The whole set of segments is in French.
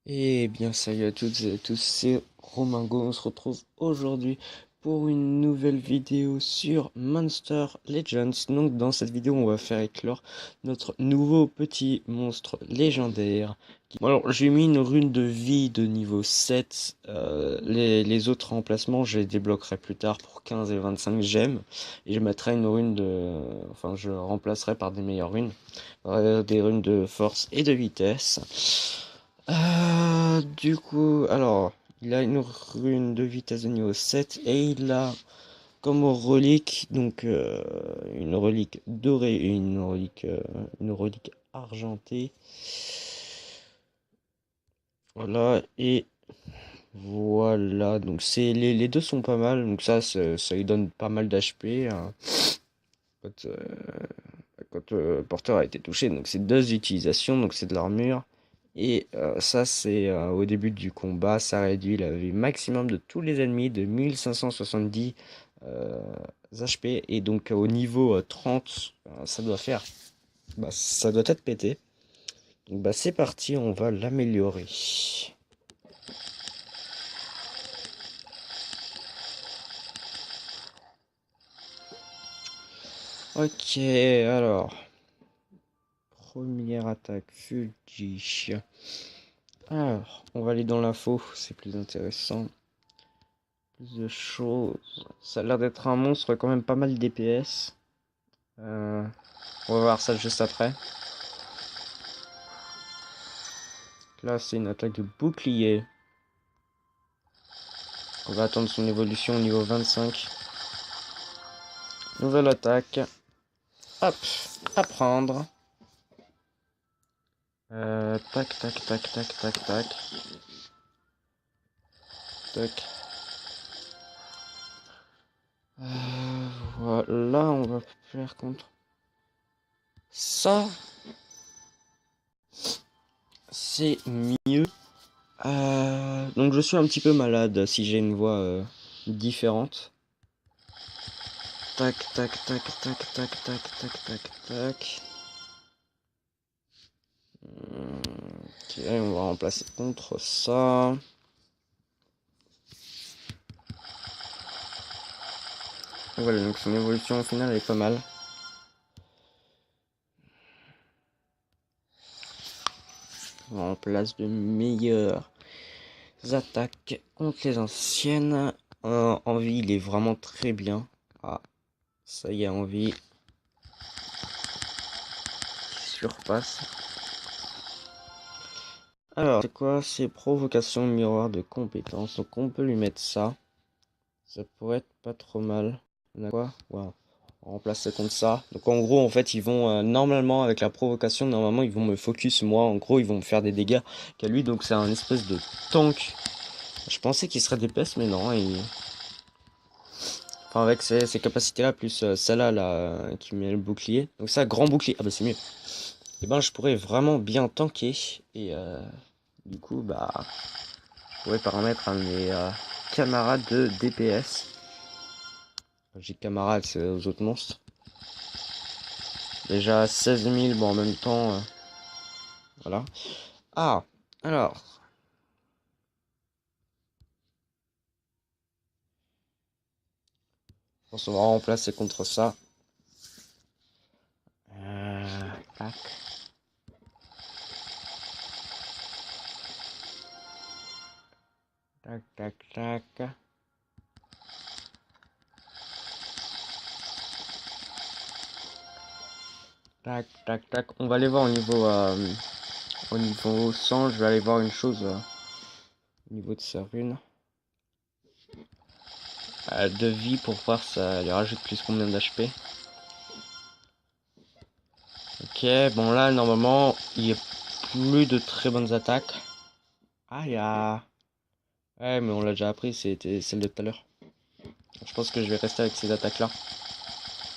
Eh bien, salut à toutes et à tous, c'est Romingo. On se retrouve aujourd'hui pour une nouvelle vidéo sur Monster Legends. Donc, dans cette vidéo, on va faire éclore notre nouveau petit monstre légendaire. Bon, alors, j'ai mis une rune de vie de niveau 7. Les autres remplacements, je les débloquerai plus tard pour 15 et 25 gemmes. Et je mettrai une rune de... Enfin, je remplacerai par des meilleures runes. Des runes de force et de vitesse. Du coup, alors, il a une rune de vitesse de niveau 7 et il a comme relique, donc une relique dorée et une relique argentée. Voilà, et voilà, donc les deux sont pas mal, donc ça lui donne pas mal d'HP hein, quand, quand porteur a été touché, donc c'est deux utilisations, donc c'est de l'armure. Et ça, c'est au début du combat, ça réduit la vie maximum de tous les ennemis de 1570 euh, HP. Et donc au niveau 30, ça doit faire, ça doit être pété. Donc c'est parti, on va l'améliorer. Ok, alors, première attaque, Fulgi. Alors, on va aller dans l'info, c'est plus intéressant. Plus de choses. Ça a l'air d'être un monstre quand même pas mal DPS. Euh, on va voir ça juste après. Là, c'est une attaque de bouclier. On va attendre son évolution au niveau 25. Nouvelle attaque. Hop, à prendre. Tac, tac, tac, tac, tac, tac. Tac. Voilà, on va faire contre ça. C'est mieux. Donc je suis un petit peu malade si j'ai une voix différente. Tac, tac, tac, tac, tac, tac, tac, tac, tac. Ok, on va remplacer contre ça. Voilà, donc son évolution au final elle est pas mal. On remplace de meilleures attaques contre les anciennes. En vie, il est vraiment très bien. Ah, ça y est, en vie, surpasse. Alors, c'est quoi? C'est provocation miroir de compétences. Donc, on peut lui mettre ça. Ça pourrait être pas trop mal. On a quoi? Wow. On remplace ça contre ça. Donc, en gros, en fait, ils vont, normalement, avec la provocation, normalement, ils vont me focus moi. En gros, ils vont me faire des dégâts qu'à lui. Donc, c'est un espèce de tank. Je pensais qu'il serait DPS, mais non. Enfin, avec ces capacités-là, plus celle-là, là, qui met le bouclier. Donc, ça, grand bouclier. Ah, bah, c'est mieux. Et ben, je pourrais vraiment bien tanker. Et du coup, je pourrais permettre à mes camarades de DPS. J'ai camarades, c'est aux autres monstres. Déjà 16 000, bon, en même temps, voilà. Ah, alors. On se va remplacer contre ça. Tac. Tac, tac, tac. Tac, tac, tac. On va aller voir au niveau 100. Je vais aller voir une chose au niveau de sa rune. De vie pour voir ça lui rajoute plus combien d'HP. Ok, bon là, normalement, il n'y a plus de très bonnes attaques. Ah, il y a... Ouais, mais on l'a déjà appris, c'était celle de tout à l'heure. Je pense que je vais rester avec ces attaques-là.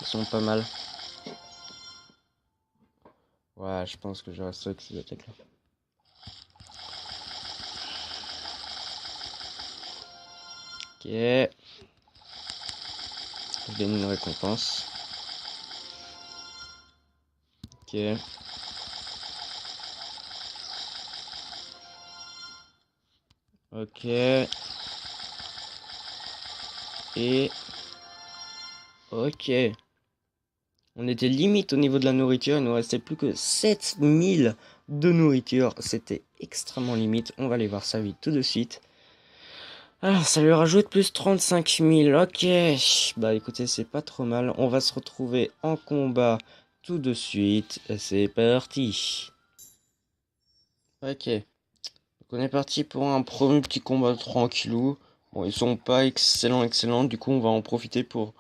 Elles sont pas mal. Ouais, je pense que je vais rester avec ces attaques-là. Ok. Je gagne une récompense. Ok. Ok. Et... Ok. On était limite au niveau de la nourriture. Il nous restait plus que 7000 de nourriture. C'était extrêmement limite. On va aller voir sa vie tout de suite. Alors, ça lui rajoute plus 35 000. Ok. Bah écoutez, c'est pas trop mal. On va se retrouver en combat tout de suite. C'est parti. Ok. Donc on est parti pour un premier petit combat tranquillou. Bon, ils sont pas excellents. Du coup, on va en profiter pour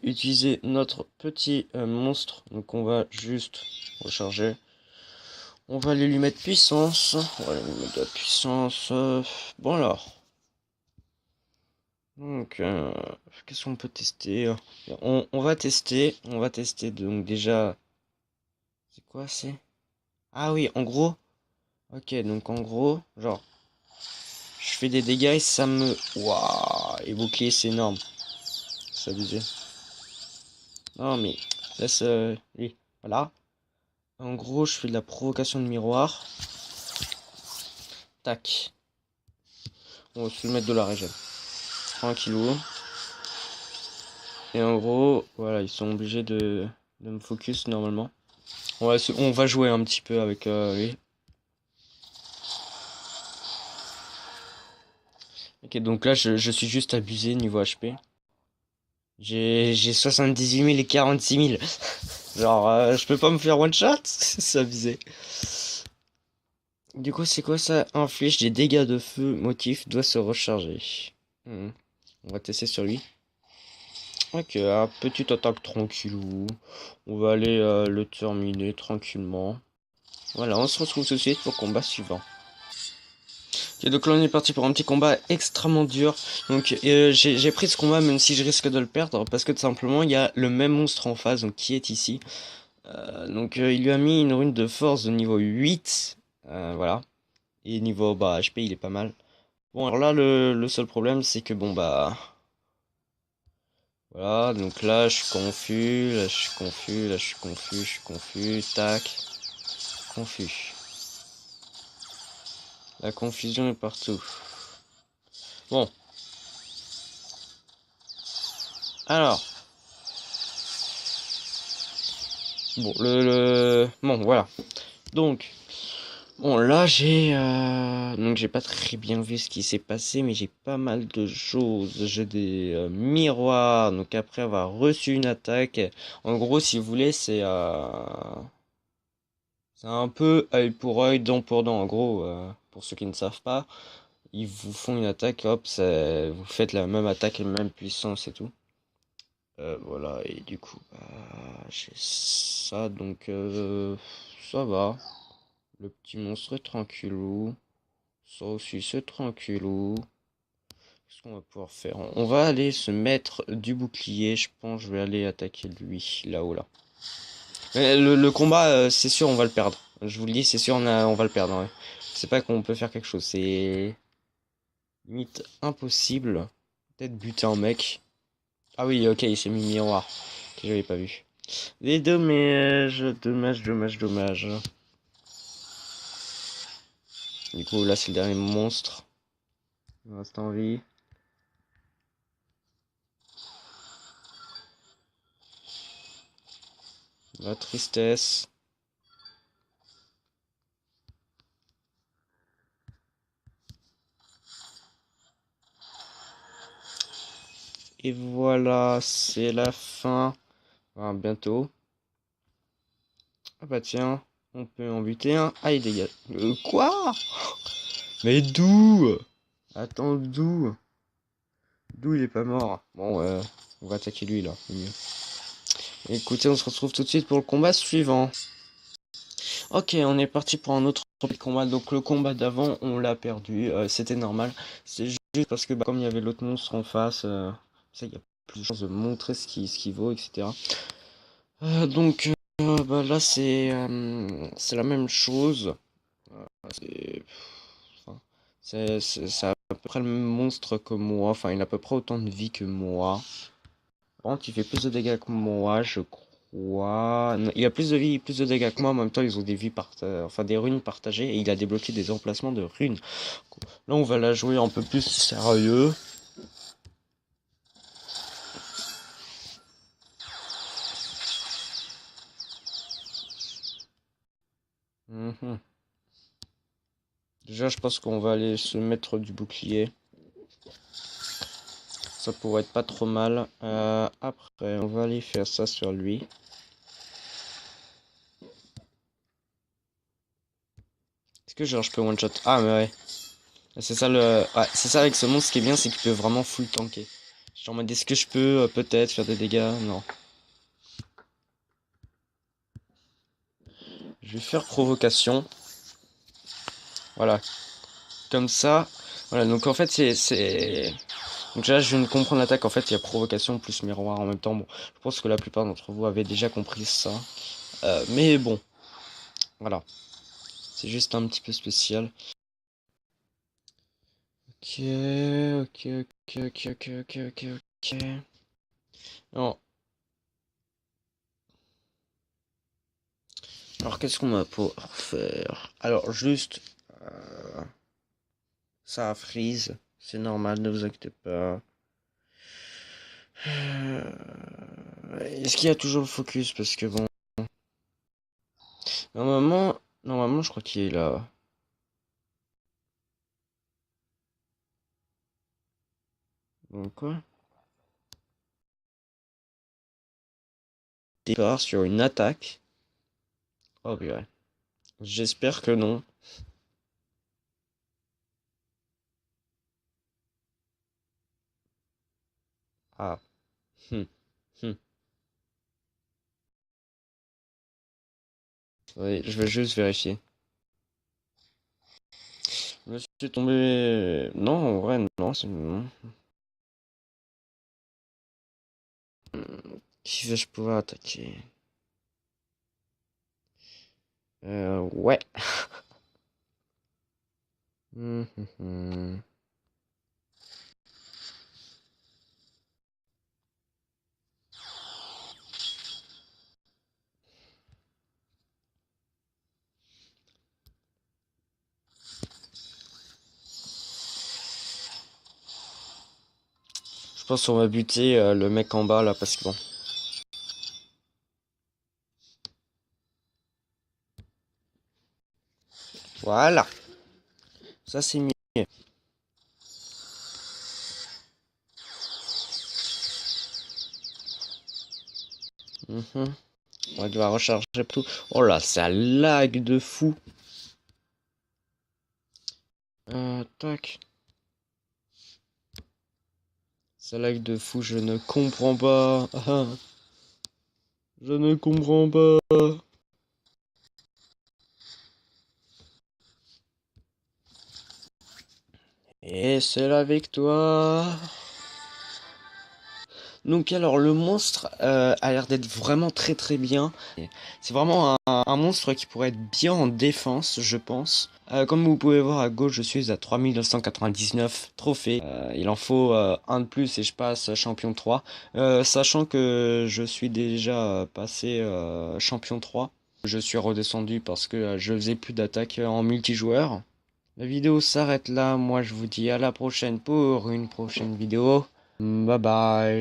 utiliser notre petit monstre. Donc on va juste recharger. On va aller lui mettre puissance. On va lui mettre de la puissance. Bon alors. Donc qu'est-ce qu'on peut tester? On va tester donc déjà. C'est quoi c'est? Ah oui, en gros. Ok, donc en gros, genre, je fais des dégâts et ça me. Waouh! Et bouclier, c'est énorme. C'est abusé. Non mais laisse lui. Voilà. En gros, je fais de la provocation de miroir. Tac. On va se mettre de la régène. Tranquillou. Et en gros, voilà, ils sont obligés de me focus normalement. On va jouer un petit peu avec lui. Ok, donc là, je suis juste abusé niveau HP. J'ai 78 000 et 46 000. Genre, je peux pas me faire one shot? C'est abusé. Du coup, c'est quoi ça? Inflige des dégâts de feu. Motif doit se recharger. Hmm. On va tester sur lui. Ok, petite attaque tranquillou. On va aller le terminer tranquillement. Voilà, on se retrouve tout de suite pour le combat suivant. Ok, donc là on est parti pour un petit combat extrêmement dur. Donc j'ai pris ce combat même si je risque de le perdre parce que tout simplement il y a le même monstre en face donc qui est ici. Donc il lui a mis une rune de force de niveau 8. Voilà. Et niveau bah HP il est pas mal. Bon alors là le seul problème c'est que bon bah voilà, donc là je suis confus, là je suis confus, là je suis confus, je suis confus, tac, confus. La confusion est partout. Bon, alors, bon, bon, voilà. Donc, bon, là donc j'ai pas très bien vu ce qui s'est passé, mais j'ai pas mal de choses. J'ai des miroirs, donc après avoir reçu une attaque. En gros, si vous voulez, c'est un peu œil pour œil, dent pour dent. En gros, pour ceux qui ne savent pas. Ils vous font une attaque, hop, vous faites la même attaque et la même puissance et tout. Voilà, et du coup, bah, j'ai ça, donc ça va. Le petit monstre est tranquillou. Ça aussi, c'est tranquillou. Qu'est-ce qu'on va pouvoir faire? On va aller se mettre du bouclier. Je pense que je vais aller attaquer lui, là-haut, là. Mais le combat, c'est sûr, on va le perdre. Je vous le dis, c'est sûr, on va le perdre. Ouais. C'est pas qu'on peut faire quelque chose, c'est limite impossible. Peut-être buter un mec. Ah oui, ok, il s'est mis miroir. Que j'avais pas vu. Des dommages, dommage. Du coup, là, c'est le dernier monstre. Il reste en vie. La tristesse. Et voilà, c'est la fin. Enfin, bientôt. Ah bah tiens, on peut en buter un. Ah, il dégage. Quoi? Mais d'où? Attends, d'où? D'où il est pas mort? Bon, on va attaquer lui, là. C'est mieux. Écoutez, on se retrouve tout de suite pour le combat suivant. Ok, on est parti pour un autre combat. Donc le combat d'avant, on l'a perdu. C'était normal. C'est juste parce que bah, comme il y avait l'autre monstre en face, ça, il y a plus de chances de montrer ce qu'il vaut, etc. Donc bah, là, c'est la même chose. C'est enfin, c'est à peu près le même monstre que moi. Enfin, il a à peu près autant de vie que moi. Par contre, il fait plus de dégâts que moi, je crois. 3. Il a plus de vie, plus de dégâts que moi. En même temps, ils ont des vies enfin des runes partagées. Et il a débloqué des emplacements de runes. Là, on va la jouer un peu plus sérieux. Mhm. Déjà, je pense qu'on va aller se mettre du bouclier. Ça pourrait être pas trop mal. Après, on va aller faire ça sur lui. Est-ce que genre je peux one shot? Ah mais ouais. C'est ça ouais, c'est ça avec ce monstre qui est bien, c'est qu'il peut vraiment full tanker. Genre en mode est-ce que je peux peut-être faire des dégâts? Non. Je vais faire provocation. Voilà. Comme ça. Voilà, donc en fait c'est. Donc là je viens de comprendre l'attaque. En fait il y a provocation plus miroir en même temps. Bon, je pense que la plupart d'entre vous avaient déjà compris ça. Mais bon. Voilà. C'est juste un petit peu spécial. Ok, ok, ok, ok, ok, ok, ok, ok. Non. Alors qu'est-ce qu'on va pouvoir faire? Alors juste ça freeze, c'est normal, ne vous inquiétez pas. Est-ce qu'il y a toujours le focus? Parce que bon, normalement je crois qu'il est là. Donc quoi? Départ sur une attaque. Oh purée. J'espère que non. Ah. Hmm, hmm. Oui, je vais juste vérifier. Je suis tombé. Non, en vrai, non, c'est non. Qui vais-je pouvoir attaquer? Ouais. Hum, hum, hum. Je pense qu'on va buter le mec en bas là parce que bon. Voilà. Ça c'est mieux. Mhm. On va devoir recharger tout. Oh là, ça lag de fou. Tac. Ça lag de fou, je ne comprends pas. Ah, je ne comprends pas. Et c'est la victoire. Donc alors le monstre a l'air d'être vraiment très très bien. C'est vraiment un monstre qui pourrait être bien en défense, je pense. Comme vous pouvez voir à gauche, je suis à 3999 trophées. Il en faut un de plus et je passe champion 3. Sachant que je suis déjà passé champion 3. Je suis redescendu parce que je faisais plus d'attaques en multijoueur. La vidéo s'arrête là. Moi je vous dis à la prochaine pour une prochaine vidéo. Bye bye.